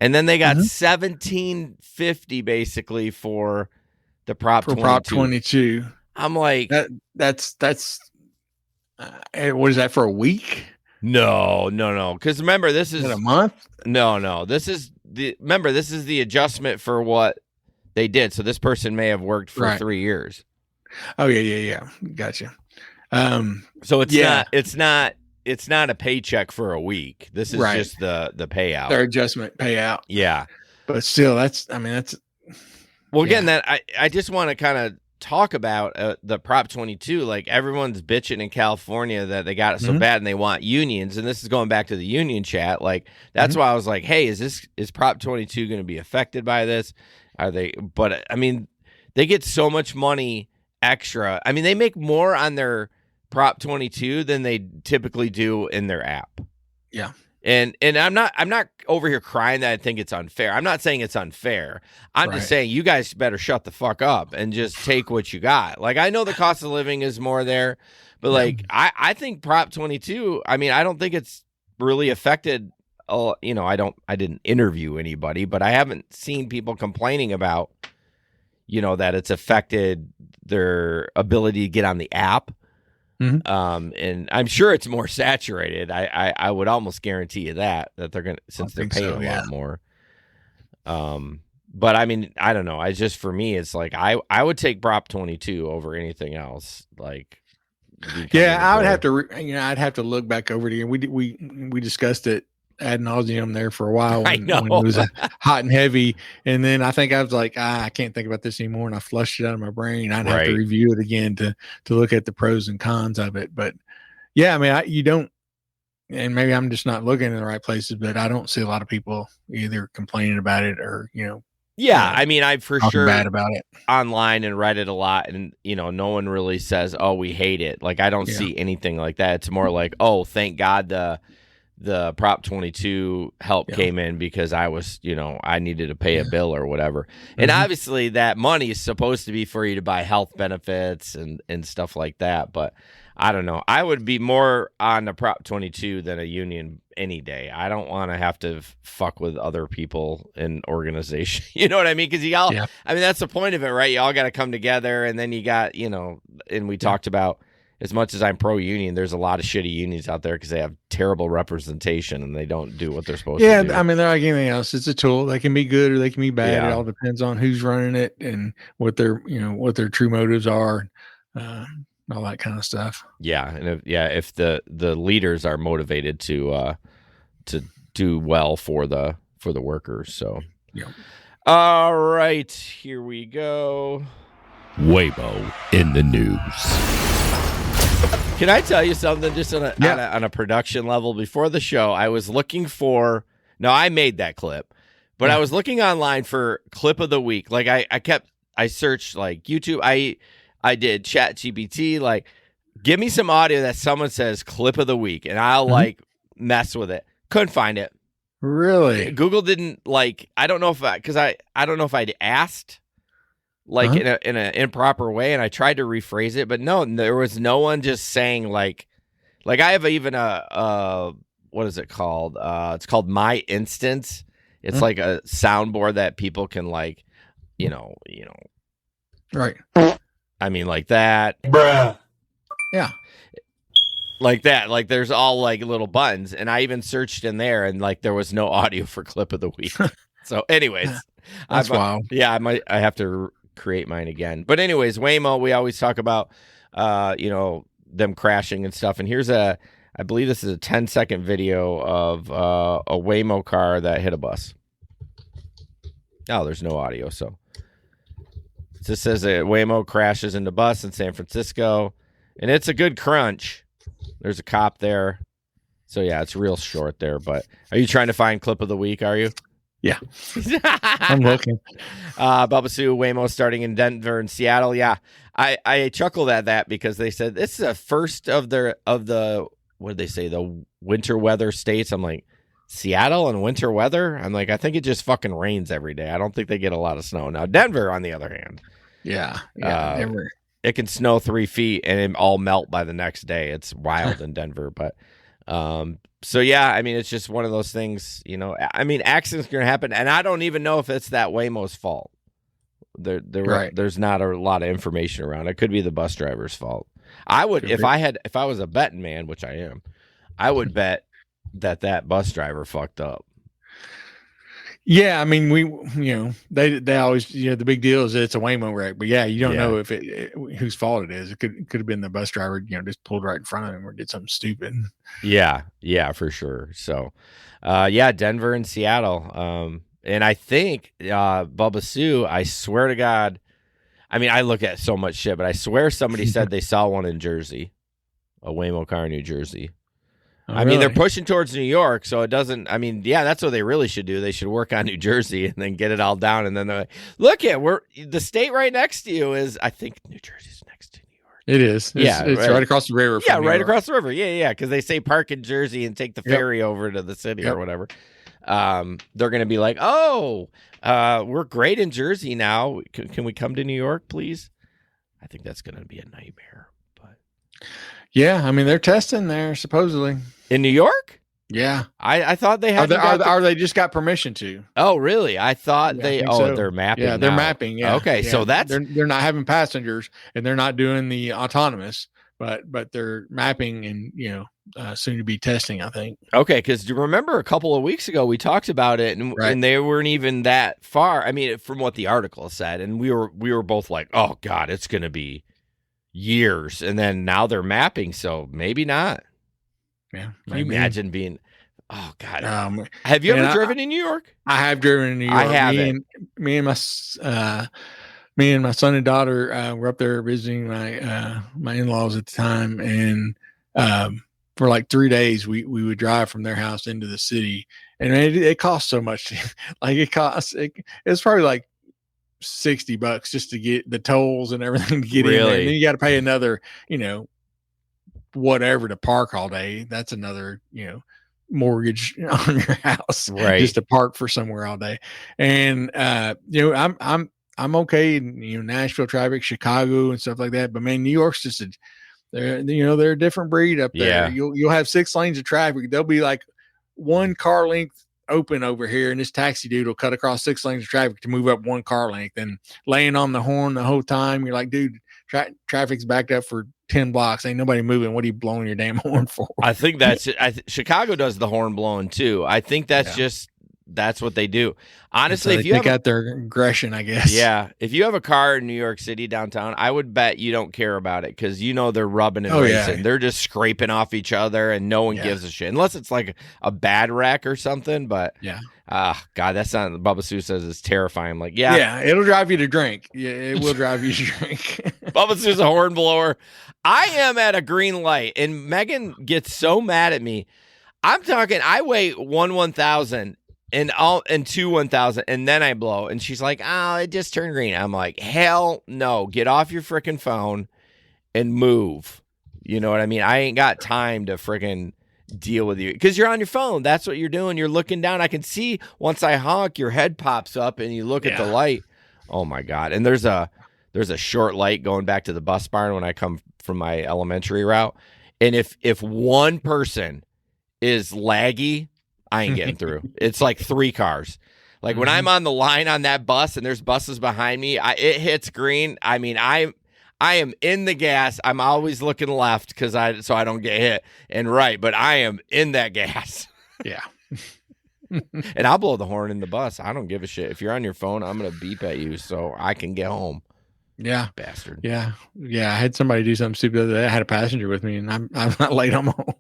and then they got $1,750 basically for the Prop 22. Prop 22. I'm like, that's what is that for a week? No. Because remember, this is a month. No. This is the adjustment for what they did. So this person may have worked for 3 years. Oh yeah. Gotcha. So it's not a paycheck for a week. This is just the payout. Their adjustment payout. Yeah. But still, that's well, again, that I just want to kind of talk about the Prop 22. Like everyone's bitching in California that they got it so bad and they want unions. And this is going back to the union chat. Like that's why I was like, hey, is Prop 22 going to be affected by this? Are they? But I mean, they get so much money extra. I mean, they make more on their Prop 22 than they typically do in their app. Yeah. And I'm not over here crying that I think it's unfair. I'm not saying it's unfair. I'm just saying you guys better shut the fuck up and just take what you got. Like I know the cost of living is more there, but like I think Prop 22, I mean, I don't think it's really affected I didn't interview anybody, but I haven't seen people complaining about that it's affected their ability to get on the app. And I'm sure it's more saturated. I would almost guarantee you that they're gonna, since they're paying a lot more. But I mean, I don't know. For me, it's like I would take Prop 22 over anything else. Like, Yeah, I would have to, I'd have to look back over it again. We discussed it ad nauseum there for a while when it was hot and heavy. And then I think I was like, I can't think about this anymore. And I flushed it out of my brain. I'd have to review it again to look at the pros and cons of it. But yeah, I mean, you don't, and maybe I'm just not looking in the right places, but I don't see a lot of people either complaining about it or, yeah, I mean, I for sure bad about it online and read it a lot, and no one really says, "Oh, we hate it." Like I don't see anything like that. It's more like, "Oh, thank God the Prop 22 help came in because I was, I needed to pay a bill or whatever." And obviously, that money is supposed to be for you to buy health benefits and stuff like that. But I don't know. I would be more on the Prop 22 than a union any day. I don't want to have to fuck with other people in organization. You know what I mean? Because I mean, that's the point of it, right? You all got to come together, and then you got, and we talked about, as much as I'm pro-union, there's a lot of shitty unions out there because they have terrible representation and they don't do what they're supposed to do. Yeah, I mean, they're like anything else. It's a tool. They can be good or they can be bad. It all depends on who's running it and what their true motives are. All that kind of stuff. Yeah, and if the leaders are motivated to do well for the workers. So, all right, here we go. Waymo in the news. Can I tell you something? Just on a production level, before the show, I was looking for. No, I made that clip, but I was looking online for clip of the week. Like I searched like YouTube. I did ChatGPT, like, give me some audio that someone says clip of the week, and I'll like mess with it. Couldn't find it. Really? Google didn't I don't know if I don't know if I'd asked in an improper way, and I tried to rephrase it, but no, there was no one just saying like I have even a what is it called? It's called My Instance. It's like a soundboard that people can right. I mean, like that. Bruh. Yeah. Like that. Like there's all like little buttons. And I even searched in there and like there was no audio for clip of the week. So anyways. That's wild. Yeah, I have to create mine again. But anyways, Waymo, we always talk about them crashing and stuff. And here's I believe this is a 10-second video of a Waymo car that hit a bus. Oh, there's no audio, so. This says that Waymo crashes into bus in San Francisco, and it's a good crunch. There's a cop there. So, yeah, it's real short there. But are you trying to find clip of the week, are you? Yeah. I'm looking. Bubba Sue, Waymo starting in Denver and Seattle. Yeah, I chuckled at that because they said this is a first of the what did they say, the winter weather states. I'm like, Seattle and winter weather? I'm like, I think it just fucking rains every day. I don't think they get a lot of snow. Now, Denver, on the other hand. Yeah. It can snow 3 feet and it all melt by the next day. It's wild in Denver. But so, yeah, I mean, it's just one of those things, I mean, accidents are going to happen. And I don't even know if it's that Waymo's fault. There's not a lot of information around. It could be the bus driver's fault. I would, if I was a betting man, which I am, I would bet that bus driver fucked up. Yeah, I mean, they always, the big deal is that it's a Waymo wreck, but you don't know if whose fault it is. It could have been the bus driver, just pulled right in front of him or did something stupid. Yeah, for sure. So, Denver and Seattle. And I think Bubba Sue, I swear to God, I mean, I look at so much shit, but I swear somebody said they saw one in Jersey, a Waymo car in New Jersey. I mean, they're pushing towards New York, so it doesn't. I mean, that's what they really should do. They should work on New Jersey and then get it all down. And then they're like, look the state right next to you is, I think New Jersey's next to New York. It is. It's right across the river. Yeah, right across the river. Yeah. Because they say park in Jersey and take the ferry over to the city or whatever. They're going to be like, we're great in Jersey now. Can we come to New York, please? I think that's going to be a nightmare. But yeah, I mean, they're testing there supposedly in New York. Yeah, I thought they had. Are they just got permission to? Oh, really? I thought they're mapping. Yeah, they're mapping. Yeah. Okay, so they're not having passengers and they're not doing the autonomous, but they're mapping and soon to be testing, I think. Okay, because do you remember a couple of weeks ago we talked about it and they weren't even that far. I mean, from what the article said, and we were both like, oh God, it's going to be years, and then now they're mapping, so maybe not. Yeah. Can you imagine being? Oh God. Have you ever driven in New York? I have driven in New York. I haven't. Me and my son and daughter were up there visiting my in-laws at the time, and for like 3 days we would drive from their house into the city, and it costs so much. It's probably like $60 just to get the tolls and everything to get in there, and then you got to pay another, whatever to park all day. That's another, mortgage on your house, right? Just to park for somewhere all day. And I'm okay in Nashville traffic, Chicago and stuff like that, but man, New York's just they're a different breed up there. Yeah. You'll have 6 lanes of traffic. There'll be like one car length open over here, and this taxi dude will cut across 6 lanes of traffic to move up 1 car length, and laying on the horn the whole time. You're like, dude, traffic's backed up for 10 blocks. Ain't nobody moving. What are you blowing your damn horn for? I think that's it. Chicago does the horn blowing too. I think that's that's what they do. Honestly, so if you got their aggression, I guess. Yeah. If you have a car in New York City downtown, I would bet you don't care about it, because they're rubbing and racing. Yeah. They're just scraping off each other, and no one gives a shit unless it's like a bad wreck or something. But God, that sounds. Bubba Sue says it's terrifying. I'm like, yeah, it'll drive you to drink. Yeah, it will drive you to drink. Bubba Sue's a horn blower. I am at a green light, and Megan gets so mad at me. I'm talking. I wait 1,000 and 2 1,000, and then I blow, and she's like, "Oh, it just turned green." I'm like, "Hell no! Get off your freaking phone and move." You know what I mean? I ain't got time to freaking deal with you, because you're on your phone. That's what you're doing. You're looking down. I can see once I honk, your head pops up, and you look at the light. Oh my God! And there's a short light going back to the bus barn when I come from my elementary route, and if one person is laggy, I ain't getting through. It's like 3 cars. Like when I'm on the line on that bus and there's buses behind me, it hits green. I mean, I am in the gas. I'm always looking left so I don't get hit, and right, but I am in that gas. Yeah. And I'll blow the horn in the bus. I don't give a shit. If you're on your phone, I'm gonna beep at you so I can get home. Yeah, bastard. Yeah. I had somebody do something stupid the other day. I had a passenger with me, and I'm not late on my horn.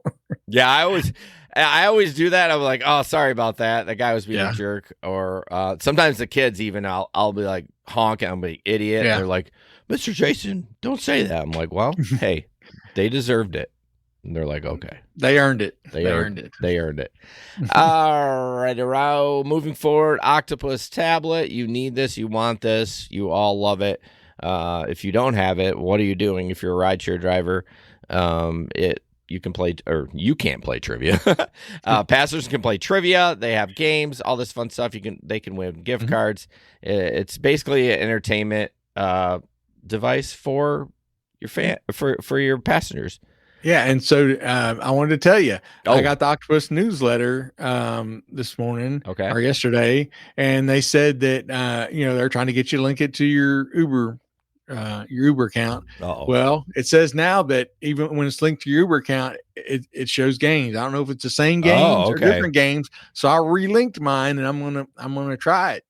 Yeah, I always do that. I'm like, oh, sorry about that. That guy was being a jerk. Or sometimes the kids even, I'll be like honking. I'm like, idiot. Yeah. They're like, Mr. Jason, don't say that. I'm like, well, hey, they deserved it. And they're like, okay. They earned it. They earned it. All right, moving forward, Octopus tablet. You need this. You want this. You all love it. If you don't have it, what are you doing? If you're a rideshare driver, you can play, or you can't play trivia. Passengers can play trivia. They have games, all this fun stuff. They can win gift cards. It's basically an entertainment device for your for your passengers. Yeah, and so I wanted to tell you, I got the Octopus newsletter this morning or yesterday, and they said that they're trying to get you to link it to your Uber account. Well, it says now that even when it's linked to your Uber account, it shows games. I don't know if it's the same games or different games. So I relinked mine, and I'm gonna try it.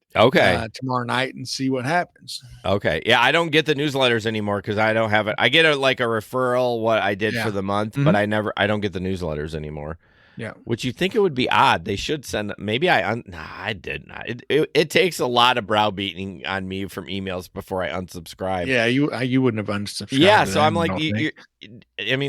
Tomorrow night and see what happens. Okay. Yeah, I don't get the newsletters anymore because I don't have it. I get a referral what I did for the month, but I don't get the newsletters anymore. Yeah. Which you think it would be odd. They should send. Maybe I did not. It takes a lot of browbeating on me from emails before I unsubscribe. Yeah, you wouldn't have unsubscribed. Yeah, so I'm like,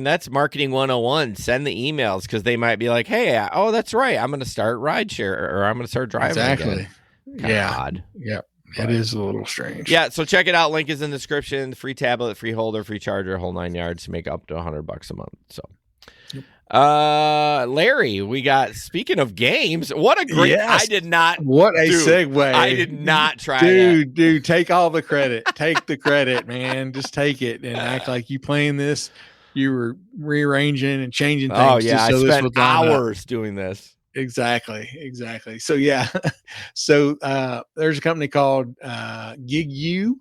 that's marketing 101. Send the emails because they might be like, hey, that's right. I'm going to start rideshare, or I'm going to start driving. Exactly. Again. Kinda odd. Yeah. It is a little strange. Yeah, so check it out. Link is in the description. Free tablet, free holder, free charger, whole 9 yards to make up to $100 a month. So, Larry, we got. Speaking of games, what a great! Yes. I did not. What a segue! I did not try. Dude, take all the credit. Take the credit, man. Just take it and act like you playing this. You were rearranging and changing things. Oh yeah, I spent hours doing this. Exactly. So yeah, there's a company called GigU,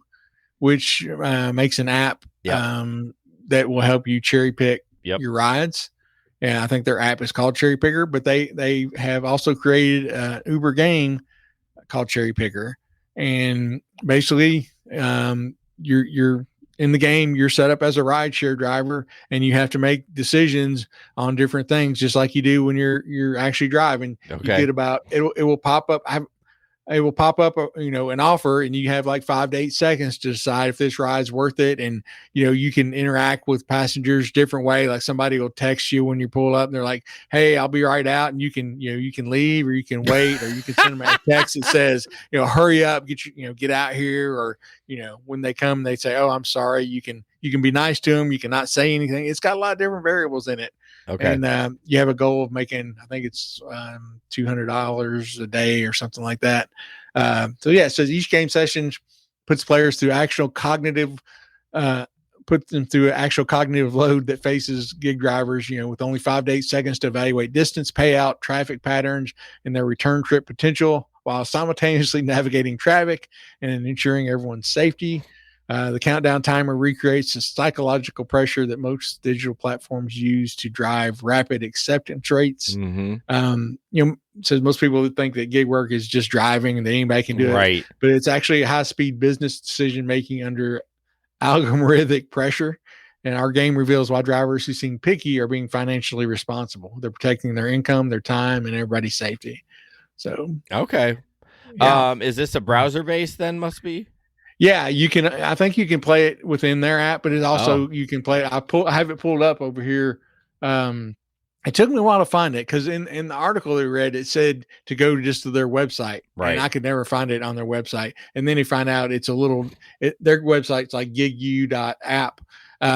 which makes an app that will help you cherry pick your rides. And I think their app is called Cherry Picker, but they have also created an Uber game called Cherry Picker. And basically, you're in the game, you're set up as a rideshare driver, and you have to make decisions on different things, just like you do when you're actually driving. Okay. You get about it will pop up. It will pop up, an offer, and you have like 5 to 8 seconds to decide if this ride's worth it. And, you can interact with passengers different way. Like somebody will text you when you pull up and they're like, "Hey, I'll be right out." And you can leave, or you can wait, or you can send them a text that says, "Hurry up, get out here." Or, when they come, they say, "Oh, I'm sorry." You can be nice to them. You cannot say anything. It's got a lot of different variables in it. Okay. And you have a goal of making, I think it's $200 a day or something like that. So it says each game session puts players through actual cognitive, load that faces gig drivers, with only 5 to 8 seconds to evaluate distance, payout, traffic patterns, and their return trip potential, while simultaneously navigating traffic and ensuring everyone's safety. The countdown timer recreates the psychological pressure that most digital platforms use to drive rapid acceptance rates. Mm-hmm. So most people think that gig work is just driving and that anybody can do Right. it, but it's actually a high-speed business decision making under algorithmic pressure. And our game reveals why drivers who seem picky are being financially responsible. They're protecting their income, their time, and everybody's safety. So, okay. Yeah. Is this a browser based then? Must be. Yeah, you can. I think you can play it within their app, but it also you can play it. I have it pulled up over here. It took me a while to find it because in the article I read, it said to go just to their website, Right? And I could never find it on their website. And then you find out it's their website's like gigu.app.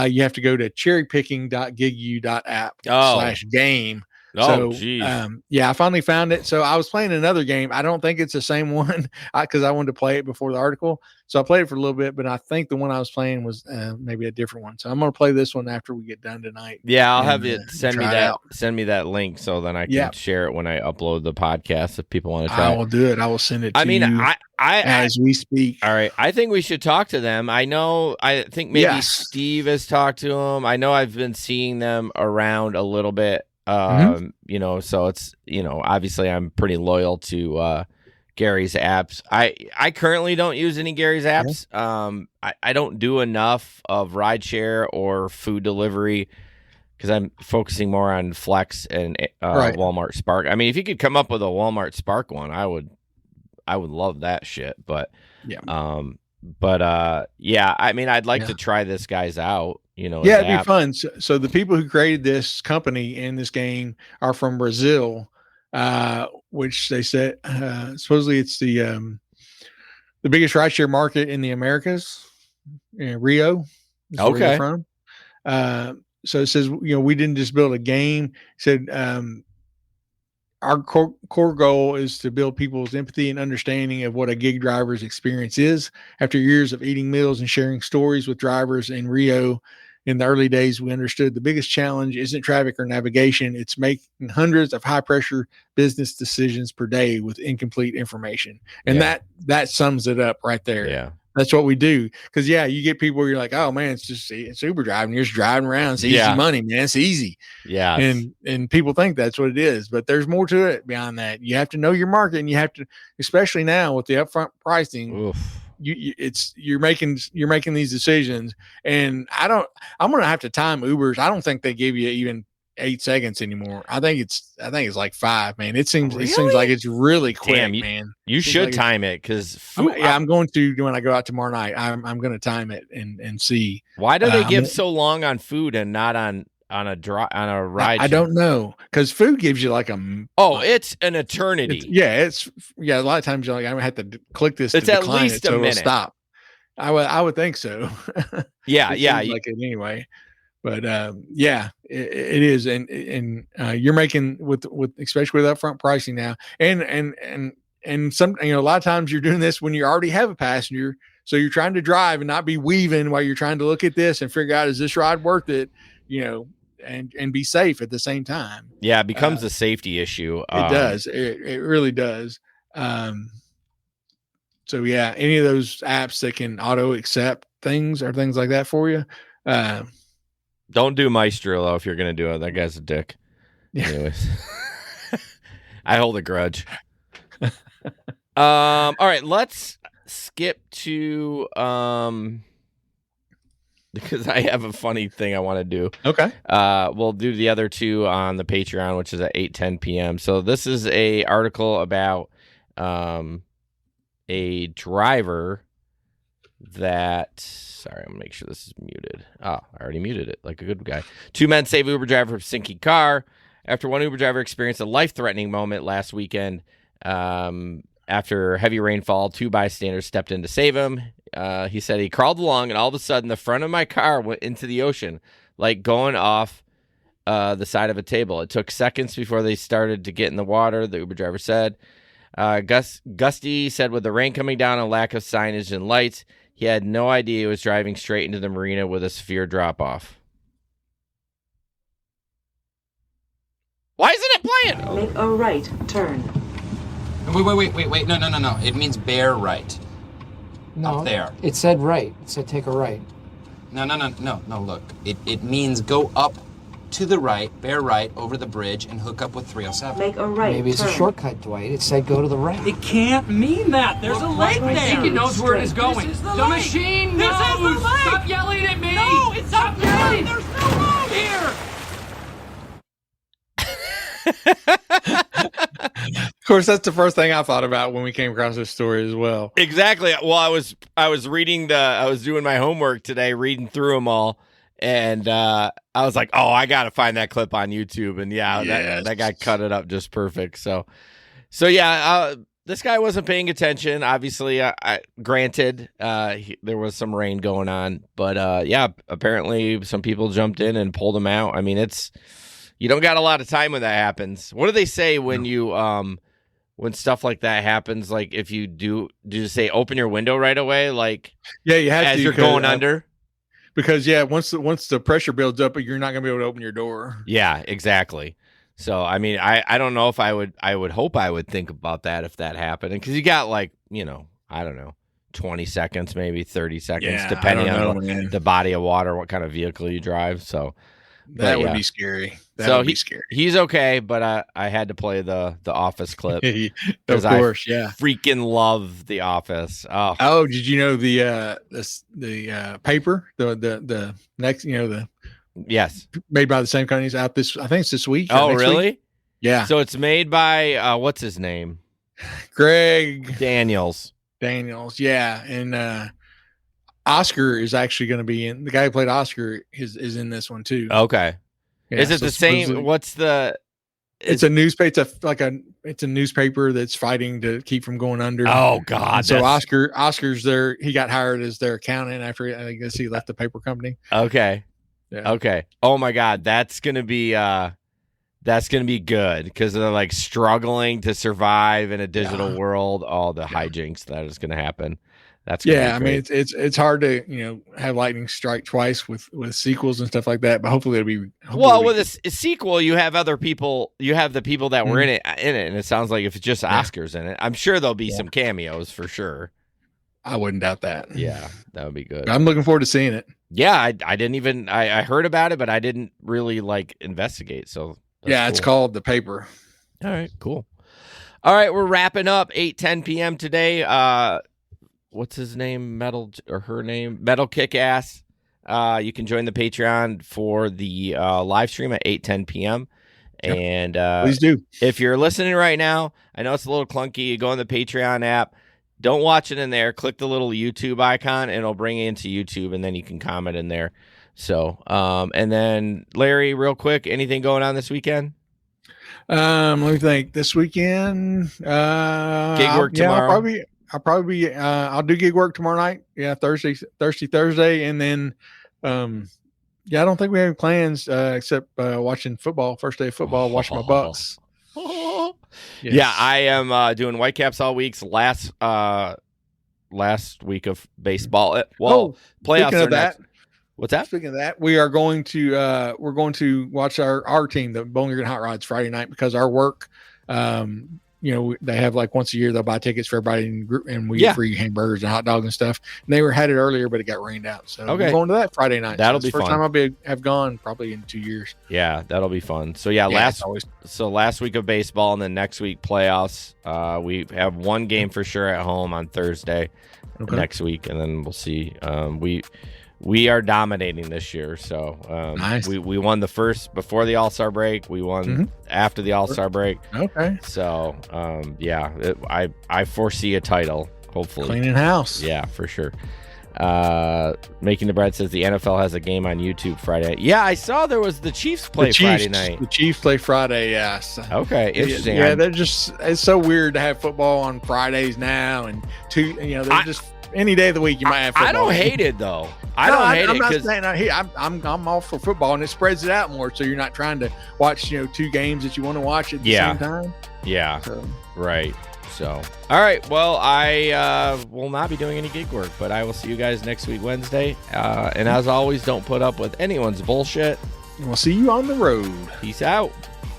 You have to go to cherrypicking.gigu.app/game. Oh, geez. I finally found it. So I was playing another game. I don't think it's the same one because I wanted to play it before the article. So I played it for a little bit, but I think the one I was playing was maybe a different one. So I'm going to play this one after we get done tonight. Yeah, I'll have it send me that link so then I can share it when I upload the podcast if people want to try. I will do it. I will send it to you as we speak. All right. I think we should talk to them. I think maybe Steve has talked to them. I know I've been seeing them around a little bit. So it's, obviously I'm pretty loyal to Gary's apps. I currently don't use any Gary's apps. I don't do enough of rideshare or food delivery because I'm focusing more on Flex and Walmart Spark. I mean, if you could come up with a Walmart Spark one, I would love that shit. But I mean, I'd like to try this guy's out. It'd be fun. So the people who created this company and this game are from Brazil, which they said supposedly it's the biggest rideshare market in the Americas. Rio. Okay. Where from. So it says, we didn't just build a game. It said our core goal is to build people's empathy and understanding of what a gig driver's experience is. After years of eating meals and sharing stories with drivers in Rio, in the early days, we understood the biggest challenge isn't traffic or navigation. It's making hundreds of high-pressure business decisions per day with incomplete information. And that sums it up right there. Yeah. That's what we do. Because, you get people where you're like, oh, man, it's Uber driving. You're just driving around. It's easy money, man. It's easy. Yeah. And people think that's what it is. But there's more to it beyond that. You have to know your market, and you have to, especially now with the upfront pricing, Oof. You're making these decisions, and I'm going to have to time Ubers. I don't think they give you even 8 seconds anymore. I think it's like 5, man. It seems like it's really quick, man. You should time it because I'm going to when I go out tomorrow night. I'm going to time it and see. Why do they give so long on food and not on a ride? I don't know, because food gives you like it's an eternity. A lot of times you're like, I'm gonna have to click this. It's to at decline least it, a so minute. It'll stop. I would think so. Yeah, like it anyway. But it is, and you're making with especially with upfront pricing now, and some a lot of times you're doing this when you already have a passenger, so you're trying to drive and not be weaving while you're trying to look at this and figure out, is this ride worth it, and be safe at the same time. Yeah, it becomes a safety issue. It does. It really does. So any of those apps that can auto accept things or things like that for you. Don't do Maestro though if you're going to do it. That guy's a dick. Yeah. Anyways, I hold a grudge. All right, let's skip to because I have a funny thing I want to do. Okay. We'll do the other two on the Patreon, which is at 8:10 p.m. So this is a article about a driver that. Sorry, I'm gonna make sure this is muted. I already muted it like a good guy. 2 men save Uber driver from sinking car after one Uber driver experienced a life-threatening moment last weekend. After heavy rainfall, 2 bystanders stepped in to save him. He said he crawled along, and all of a sudden, the front of my car went into the ocean, like going off the side of a table. It took seconds before they started to get in the water, the Uber driver said. Gusty said with the rain coming down and lack of signage and lights, he had no idea he was driving straight into the marina with a severe drop-off. Why isn't it playing? Make a right turn. Wait. No. It means bear right. No. Up there. It said right. It said take a right. No, look. It means go up to the right, bear right, over the bridge, and hook up with 307. Make a right Maybe it's turn. a shortcut, Dwight. It said go to the right. It can't mean that. There's a lake there. I think it knows where it is going. This is the lake. machine knows. This is the lake. Stop yelling at me. No, it's Stop up yelling. there. There's no road here. Of course, that's the first thing I thought about when we came across this story as well. Exactly. Well, I was doing my homework today, reading through them all, and I was like, oh, I got to find that clip on YouTube. And that guy cut it up just perfect. So yeah, this guy wasn't paying attention. Obviously, granted, there was some rain going on, but yeah, apparently some people jumped in and pulled him out. I mean, you don't got a lot of time when that happens. What do they say when you when stuff like that happens? Like if you do you say open your window right away? Like you have as to, you're going under. Because once the pressure builds up, you're not going to be able to open your door. Yeah, exactly. So I mean, I don't know if I would hope I would think about that if that happened, because you got like I don't know 20 seconds, maybe 30 seconds, depending on the body of water, what kind of vehicle you drive. So. That would be scary. That would be scary. He's okay, but I had to play the Office clip. Of course, I freaking love The Office. Oh, did you know the paper, the next, yes, made by the same companies out this? I think it's this week. Oh, really? Week. Yeah. So it's made by what's his name? Greg Daniels. Yeah, and Oscar is actually going to be in. The guy who played Oscar is in this one too. Okay. Yeah, is it the same? What's the? It's a newspaper. It's a newspaper that's fighting to keep from going under. Oh God! And so Oscar's there. He got hired as their accountant after I guess he left the paper company. Okay. Yeah. Okay. Oh my God, that's gonna be good because they're like struggling to survive in a digital world. All the hijinks that is gonna happen. That's I mean it's hard to have lightning strike twice with sequels and stuff like that, but hopefully it'll be with a sequel you have other people, you have the people that were in it, and it sounds like if it's just Oscars in it, I'm sure there'll be some cameos for sure. I wouldn't doubt that. Yeah, that would be good. I'm looking forward to seeing it. Yeah, I didn't even I heard about it, but I didn't really investigate. So cool. It's called The Paper. All right, cool. All right, we're wrapping up 8:10 p.m. today. What's his name? Metal Kick-Ass. You can join the Patreon for the live stream at 8:10 p.m. Yep. And please do. If you're listening right now, I know it's a little clunky. You go on the Patreon app. Don't watch it in there. Click the little YouTube icon, and it'll bring you into YouTube, and then you can comment in there. So, and then Larry, real quick, anything going on this weekend? Let me think. This weekend, gig work tomorrow. I'll do gig work tomorrow night. Yeah, Thursday, and then, I don't think we have any plans except watching football. First day of football, watching my Bucks. Yes. Yeah, I am doing Whitecaps all weeks. Last week of baseball. Playoffs are next. What's that? Speaking of that, we're going to watch our team, the Bowling Green Hot Rods, Friday night because our work. They have like once a year they'll buy tickets for everybody in group, and we get free hamburgers and hot dogs and stuff. And they had it earlier, but it got rained out. So we're going to that Friday night. That'll be first fun. time have gone probably in 2 years. Yeah, that'll be fun. So last week of baseball, and then next week playoffs. We have one game for sure at home on Thursday next week, and then we'll see. we are dominating this year. So Nice. we won the first before the All-Star break. We won after the All-Star break. Okay. So I foresee a title. Hopefully, Cleaning house. Yeah, for sure. Making the Bread says the NFL has a game on YouTube Friday. Yeah, I saw there was the Chiefs play Friday night. The Chiefs play Friday, yes. Okay, interesting. Yeah, they're just, it's so weird to have football on Fridays now, and they're just any day of the week you might have football. I don't hate it though. I'm not saying I'm all for football, and it spreads it out more, so you're not trying to watch 2 games that you want to watch at the same time. Yeah. Right. So, all right. Well, I will not be doing any gig work, but I will see you guys next week, Wednesday. And as always, don't put up with anyone's bullshit. We'll see you on the road. Peace out.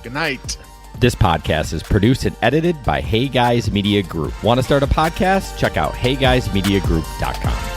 Good night. This podcast is produced and edited by Hey Guys Media Group. Want to start a podcast? Check out heyguysmediagroup.com.